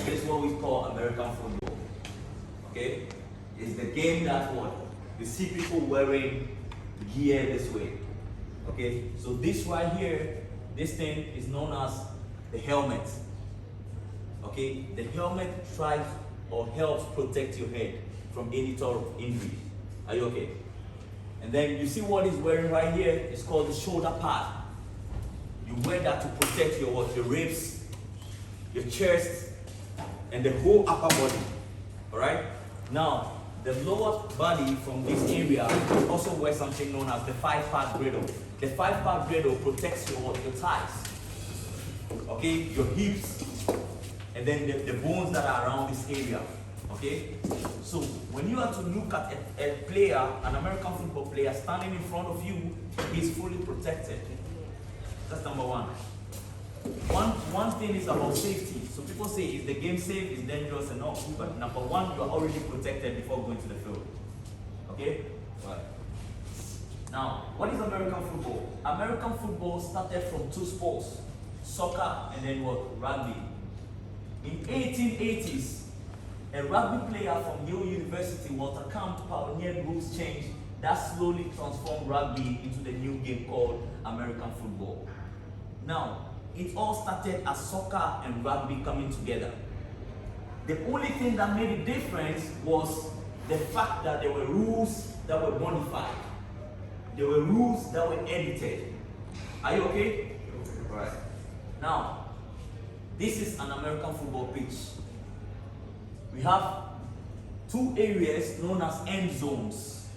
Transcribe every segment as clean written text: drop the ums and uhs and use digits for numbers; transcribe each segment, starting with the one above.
This is what we call American football. Okay? It's the game that what? You see people wearing gear this way. Okay? So this right here, this thing is known as the helmet. Okay? The helmet tries or helps protect your head from any sort of injury. Are you okay? And then you see what he's wearing right here? It's called the shoulder pad. You wear that to protect your what? Your ribs, your chest, and the whole upper body. Alright? Now, the lower body from this area also wears something known as the 5-part girdle. The 5-part girdle protects your what? Your thighs. Okay? Your hips, and then the bones that are around this area. Okay? So when you are to look at a player, an American football player standing in front of you, he's fully protected. That's number one. One thing is about safety. So people say, is the game safe, is dangerous and all. But number one, you are already protected before going to the field. Okay? Right. Now, what is American football? American football started from two sports, soccer and then what? Rugby. In 1880s, a rugby player from Yale University, Walter Camp, pioneered rules change that slowly transformed rugby into the new game called American football. Now, it all started as soccer and rugby coming together. The only thing that made a difference was the fact that there were rules that were modified. There were rules that were edited. Are you okay? Right. Now, this is an American football pitch. We have two areas known as end zones.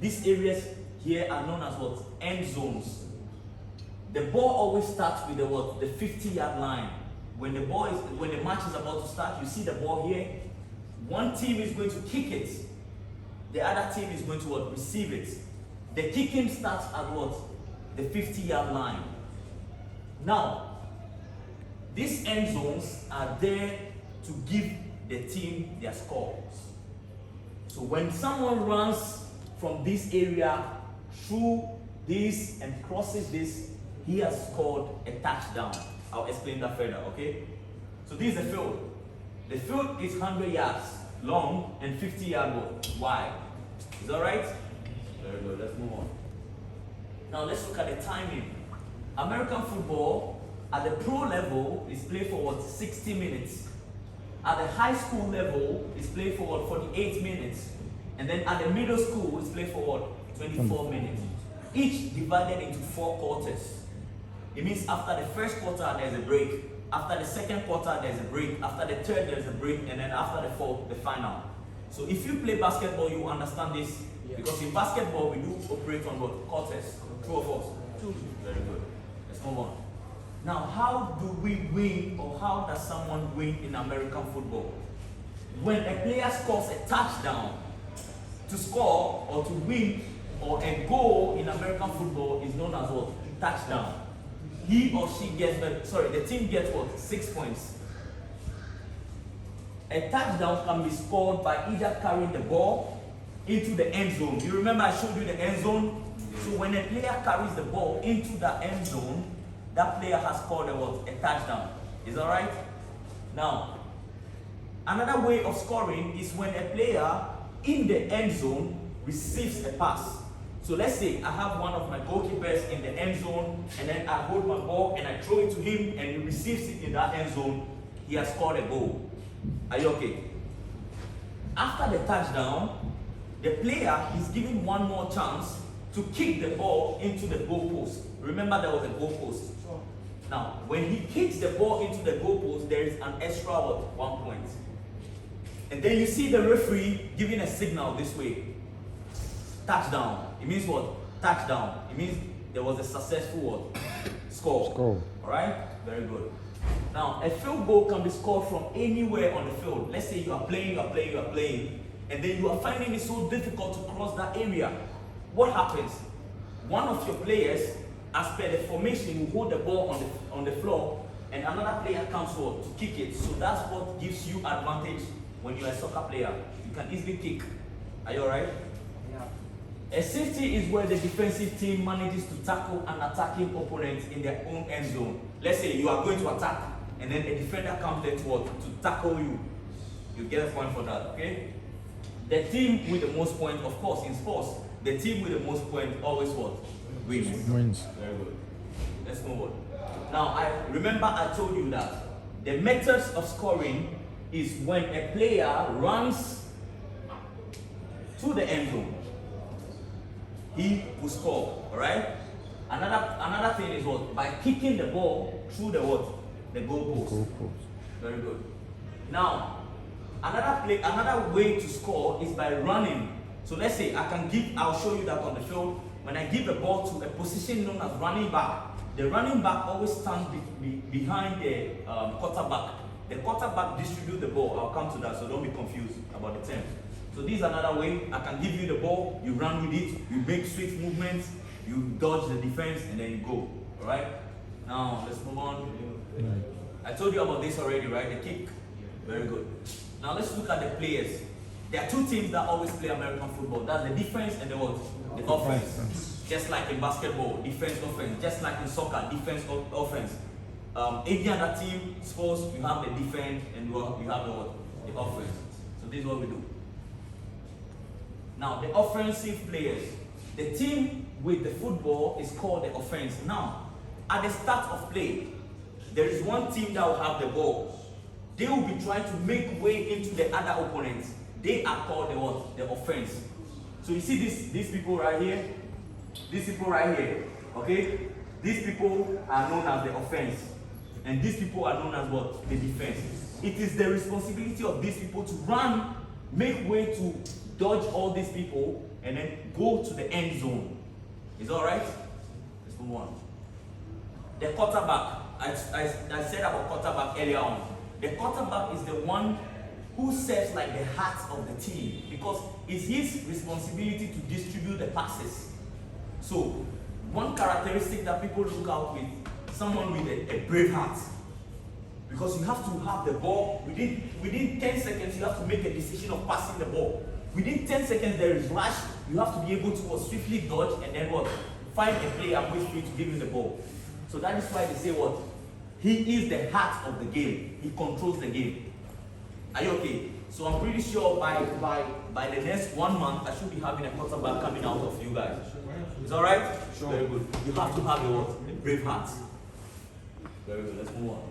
These areas here are known as what? End zones. The ball always starts with the what? The 50-yard line. When the match is about to start, you see the ball here. One team is going to kick it. The other team is going to what? Receive it. The kicking starts at what? The 50-yard line. Now, these end zones are there to give the team their scores. So when someone runs from this area through this and crosses this, he has scored a touchdown. I'll explain that further, okay? So this is the field. The field is 100 yards long and 50 yards wide. Is that right? Very good, let's move on. Now let's look at the timing. American football at the pro level is played for what? 60 minutes. At the high school level, it's played for what? 48 minutes. And then at the middle school, it's played for what? 24 minutes. Each divided into 4 quarters. It means after the first quarter, there's a break. After the second quarter, there's a break. After the third, there's a break. And then after the fourth, the final. So if you play basketball, you understand this. Yes. Because in basketball, we do operate on what? Quarters. True or false? True. Very good. Let's move on. Now, how do we win, or how does someone win in American football? When a player scores a touchdown, to score or to win, or a goal in American football is known as what? Touchdown. He or she gets, the team gets what? 6 points. A touchdown can be scored by either carrying the ball into the end zone. You remember I showed you the end zone? So when a player carries the ball into the end zone, that player has scored a touchdown. Is that right? Now, another way of scoring is when a player in the end zone receives a pass. So let's say I have one of my goalkeepers in the end zone, and then I hold my ball and I throw it to him, and he receives it in that end zone. He has scored a goal. Are you okay? After the touchdown, the player is given one more chance to kick the ball into the goalpost. Remember, there was a goalpost. Now, when he kicks the ball into the goalpost, there is an extra 1 point. And then you see the referee giving a signal this way. Touchdown. It means what? Touchdown. It means there was a successful what? Score. Alright? Very good. Now, a field goal can be scored from anywhere on the field. Let's say you are playing, and then you are finding it so difficult to cross that area. What happens? One of your players, as per the formation, will hold the ball on the floor, and another player comes forward to kick it. So that's what gives you advantage when you're a soccer player. You can easily kick. Are you alright? Yeah. A safety is where the defensive team manages to tackle an attacking opponent in their own end zone. Let's say you are going to attack, and then a defender comes there to what? To tackle you. You get a point for that, okay? The team with the most points, of course, in sports, the team with the most points always what? Wins. Very good. Let's move on. Now, I told you that the methods of scoring is when a player runs to the end zone. He will score, alright? Another thing is what? By kicking the ball through the what? The goalpost. Very good. Now, another way to score is by running. So let's say I'll show you that on the field. When I give the ball to a position known as running back, the running back always stands behind the quarterback. The quarterback distributes the ball. I'll come to that, so don't be confused about the terms. So this is another way. I can give you the ball, you run with it, you make swift movements, you dodge the defense, and then you go. Alright? Now let's move on. I told you about this already, right? The kick. Very good. Now let's look at the players. There are two teams that always play American football. That's the defense and the what? The offense. Just like in basketball, defense, offense. Just like in soccer, defense, offense. Any other team, sports, you have the defense and you have the what? The offense. So this is what we do. Now, the offensive players. The team with the football is called the offense. Now, at the start of play, there is one team that will have the ball. They will be trying to make way into the other opponents. They are called the what? The offense. So you see these people right here? These people right here, okay? These people are known as the offense. And these people are known as what? The defense. It is the responsibility of these people to run, make way to dodge all these people, and then go to the end zone. Is that alright? Let's move on. The quarterback. I said about quarterback earlier on. The quarterback is the one who serves like the heart of the team because it's his responsibility to distribute the passes. So, one characteristic that people look out with, someone with a brave heart. Because you have to have the ball, within 10 seconds you have to make a decision of passing the ball. Within 10 seconds there is rush, you have to be able to swiftly dodge and then what? Find a player and wait for you to give him the ball. So that is why they say what? He is the heart of the game. He controls the game. Are you okay? So I'm pretty sure by the next 1 month, I should be having a quarterback coming out of you guys. Is that right? Sure. Very good. You have to have a brave heart. Very good. Let's move on.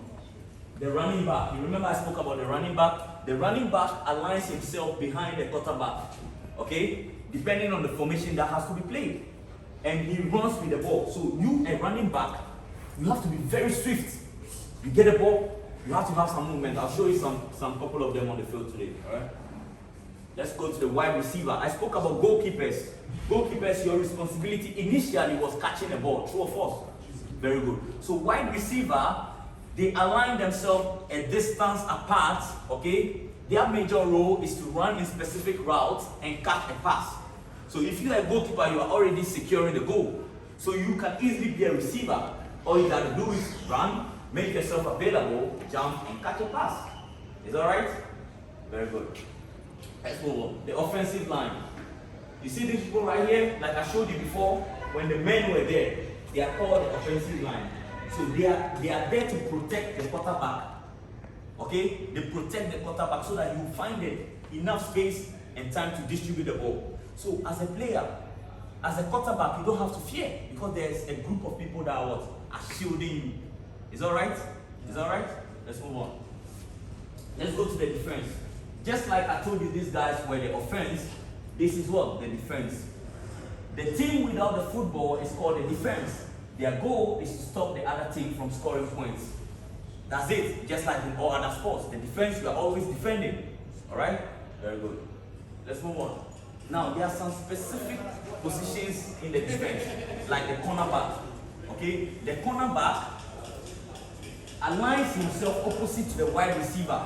The running back. You remember I spoke about the running back? The running back aligns himself behind the quarterback. Okay? Depending on the formation that has to be played. And he runs with the ball. So you, a running back, you have to be very swift. You get the ball, you have to have some movement. I'll show you some couple of them on the field today. Alright? Let's go to the wide receiver. I spoke about goalkeepers. Goalkeepers, your responsibility initially was catching the ball. True or false? Very good. So wide receiver, they align themselves a distance apart. Okay? Their major role is to run in specific routes and catch a pass. So if you are a goalkeeper, you are already securing the goal. So you can easily be a receiver. All you gotta do is run, make yourself available, jump, and catch a pass. Is that right? Very good. Let's move on. The offensive line. You see these people right here? Like I showed you before, when the men were there, they are called the offensive line. So they are there to protect the quarterback. Okay? They protect the quarterback so that you find enough space and time to distribute the ball. So as a player, as a quarterback, you don't have to fear because there's a group of people that are shielding you. Is that right? Is that right? Let's move on. Let's go to the defense. Just like I told you, these guys were the offense. This is what? The defense. The team without the football is called the defense. Their goal is to stop the other team from scoring points. That's it. Just like in all other sports. The defense, you are always defending. Alright? Very good. Let's move on. Now, there are some specific positions in the defense, like the cornerback. Okay? The cornerback aligns himself opposite to the wide receiver.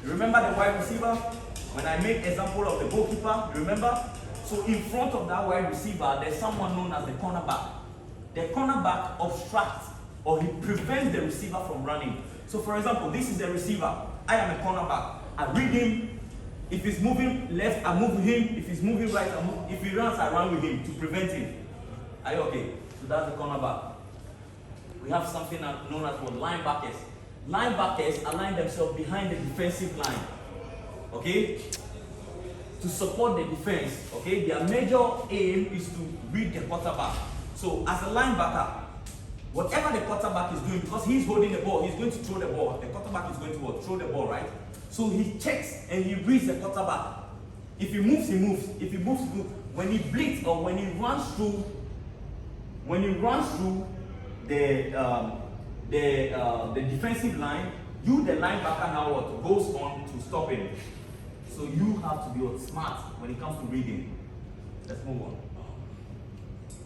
You remember the wide receiver? When I made example of the goalkeeper, remember? So in front of that wide receiver, there's someone known as the cornerback. The cornerback obstructs or he prevents the receiver from running. So for example, this is the receiver. I am a cornerback. I read him. If he's moving left, I move with him. If he's moving right, I move. If he runs, I run with him to prevent him. Are you okay? So that's the cornerback. We have something known as what? Linebackers. linebackers align themselves behind the defensive line, okay, to support the defense, okay. Their major aim is to read the quarterback. So as a linebacker, whatever the quarterback is doing, because he's holding the ball, he's going to throw the ball. The quarterback is going to throw the ball, right? So he checks and he reads the quarterback. If he moves, he moves. If he moves, he moves. When he blitz or when he runs through the defensive line, you, the linebacker, now what goes on to stop him. So you have to be smart when it comes to reading. Let's move on.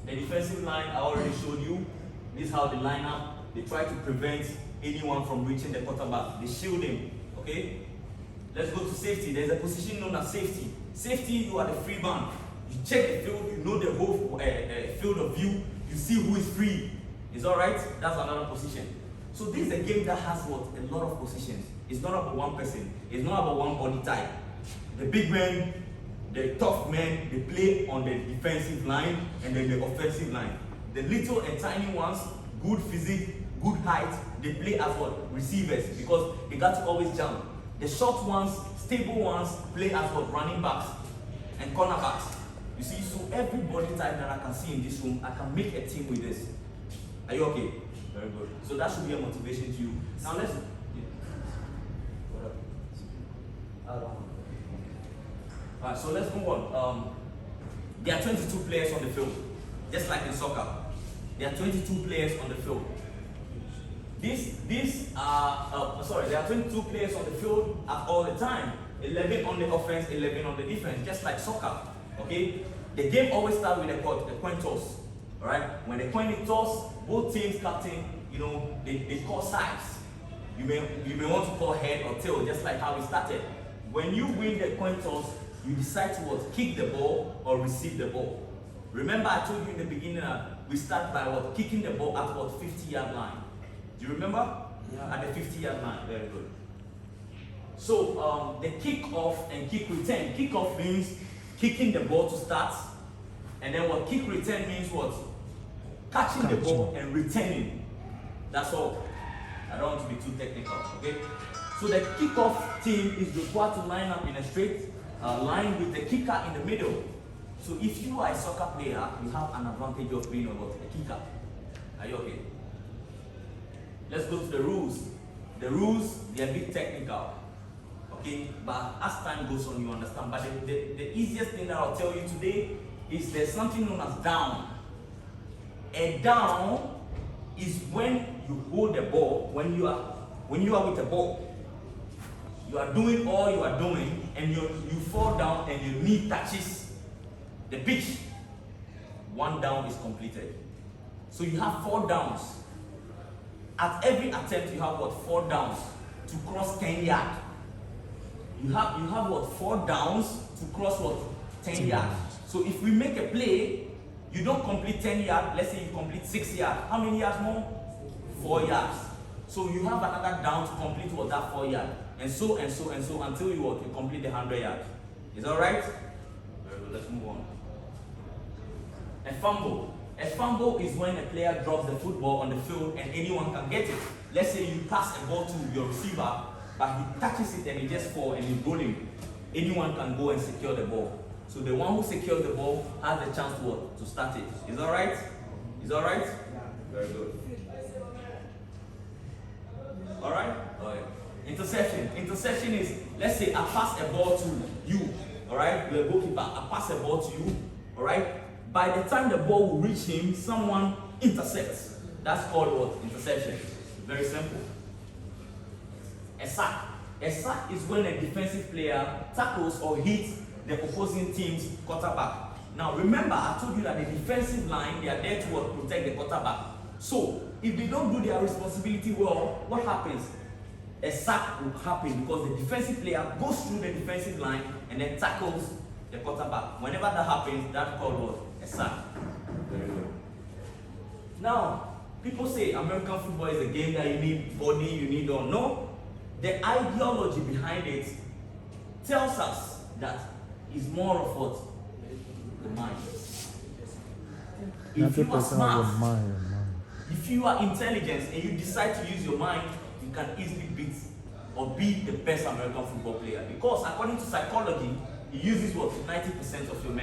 The defensive line, I already showed you. This is how they line up. They try to prevent anyone from reaching the quarterback. They shield him, okay? Let's go to safety. There's a position known as safety. Safety, you are the free man. You check the field, you know the whole field of view. You see who is free. Is all right? That's another position. So this is a game that has what? A lot of positions. It's not about one person. It's not about one body type. The big men, the tough men, they play on the defensive line and then the offensive line. The little and tiny ones, good physique, good height, they play as what? Receivers, because they got to always jump. The short ones, stable ones, play as what? Running backs and cornerbacks. You see, so every body type that I can see in this room, I can make a team with this. Are you okay? Very good. So that should be a motivation to you. Now let's. Alright, so let's move on. There are 22 players on the field, just like in soccer. There are 22 players on the field. There are 22 players on the field at all the time. 11 on the offense, 11 on the defense, just like soccer. Okay? The game always starts with a coin toss. Alright? When the coin is tossed, both teams captain, they call sides. You may want to call head or tail, just like how we started. When you win the coin toss, you decide to what? Kick the ball or receive the ball. Remember, I told you in the beginning that we start by what? Kicking the ball at what? 50-yard line. Do you remember? Yeah. At the 50-yard line. Very good. So the kick off and kick return. Kick off means kicking the ball to start, and then what? Kick return means what? Catching the ball and returning. That's all. I don't want to be too technical. Okay. So the kickoff team is required to line up in a straight line with the kicker in the middle. So if you are a soccer player, you have an advantage of being a kicker. Are you okay? Let's go to the rules. The rules, they are a bit technical. Okay, but as time goes on, you understand. But the easiest thing that I'll tell you today is there's something known as down. A down is when you hold the ball, when you are with the ball. You are doing all you are doing, and you fall down and your knee touches the pitch. One down is completed. So you have 4 downs. At every attempt, you have what? 4 downs to cross 10 yards. You have what? 4 downs to cross what? 10 yards. So if we make a play, you don't complete 10 yards. Let's say you complete 6 yards. How many yards more? 4 yards. So you have another down to complete what? That 4 yards. And so until you complete the 100 yards. Is that right? Very good. Let's move on. A fumble. A fumble is when a player drops the football on the field and anyone can get it. Let's say you pass a ball to your receiver, but he touches it and he just falls and he's rolling. Anyone can go and secure the ball. So the one who secures the ball has the chance to start it. Is that right? Is that right? Yeah. Very good. All right? All right. Interception. Interception is, let's say I pass a ball to you. All right? You're a goalkeeper. I pass a ball to you. All right? By the time the ball will reach him, someone intercepts. That's called what? Interception. Very simple. A sack. A sack is when a defensive player tackles or hits the opposing team's quarterback. Now remember, I told you that the defensive line, they are there to protect the quarterback. So if they don't do their responsibility well, what happens? A sack will happen because the defensive player goes through the defensive line and then tackles the quarterback. Whenever that happens, that's called what? A sack. Very good. Now, people say American football is a game that you need body, you need all. No. The ideology behind it tells us that it's more of what? The mind. If you are smart, if you are intelligent and you decide to use your mind, you can easily beat or be the best American football player, because according to psychology, it uses what 90% of your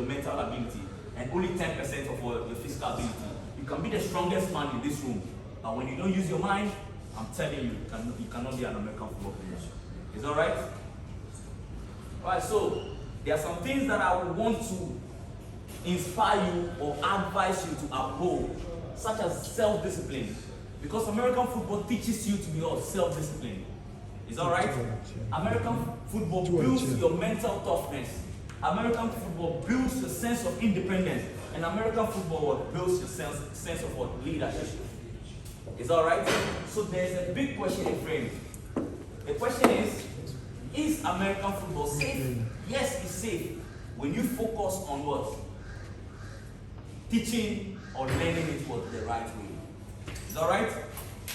mental ability and only 10% of your physical ability. You can be the strongest man in this room, but when you don't use your mind, I'm telling you, you cannot be an American football player. Is that right? Alright, so there are some things that I would want to inspire you or advise you to uphold, such as self-discipline. Because American football teaches you to be self-disciplined. Is that right? American football builds your mental toughness. American football builds your sense of independence. And American football builds your sense of what? Leadership. Is that right? So there's a big question in frame. The question is American football safe? Yes, it's safe when you focus on what? Teaching or learning it the right way. Is that right?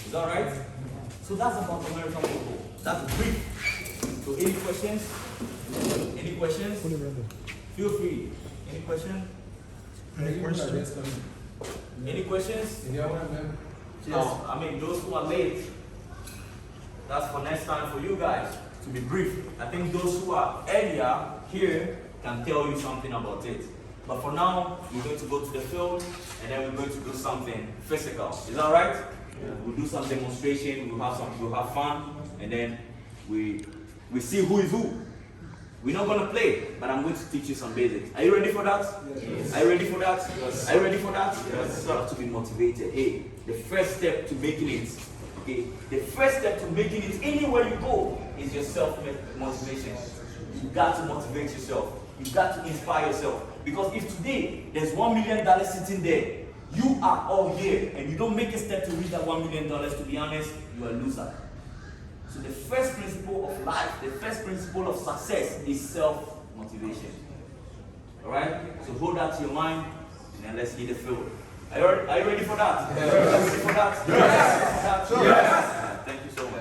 Is that right? So that's about American football. That's brief. So any questions? Any questions? Feel free. Any questions? Any questions? Any questions? Yes. No, I mean those who are late, that's for next time for you guys to be brief. I think those who are earlier here can tell you something about it. But for now, we're going to go to the field and then we're going to do something physical. Is that right? Yeah. We'll do some demonstration, we'll have fun, and then we see who is who. We're not going to play, but I'm going to teach you some basics. Are you ready for that? Yes. Are you ready for that? Yes. Are you ready for that? Yes. You have to be motivated. Hey, the first step to making it, okay, the first step to making it anywhere you go is your self-motivation. You got to motivate yourself. You got to inspire yourself. Because if today there's $1 million sitting there, you are all here, and you don't make a step to reach that $1 million, to be honest, you are a loser. So the first principle of life, the first principle of success is self-motivation. Alright? So hold that to your mind, and then let's hit the field. Are you ready for that? Yes. Are you ready for that? Yes. Yes. Yes. Thank you so much.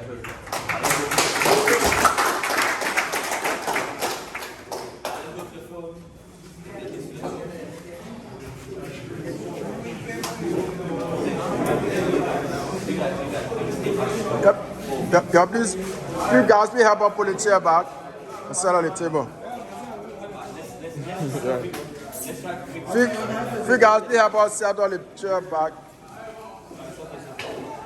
Yeah, please. You guys, please help us pull the chair back and sit on the table. You guys, please help us set on the chair back.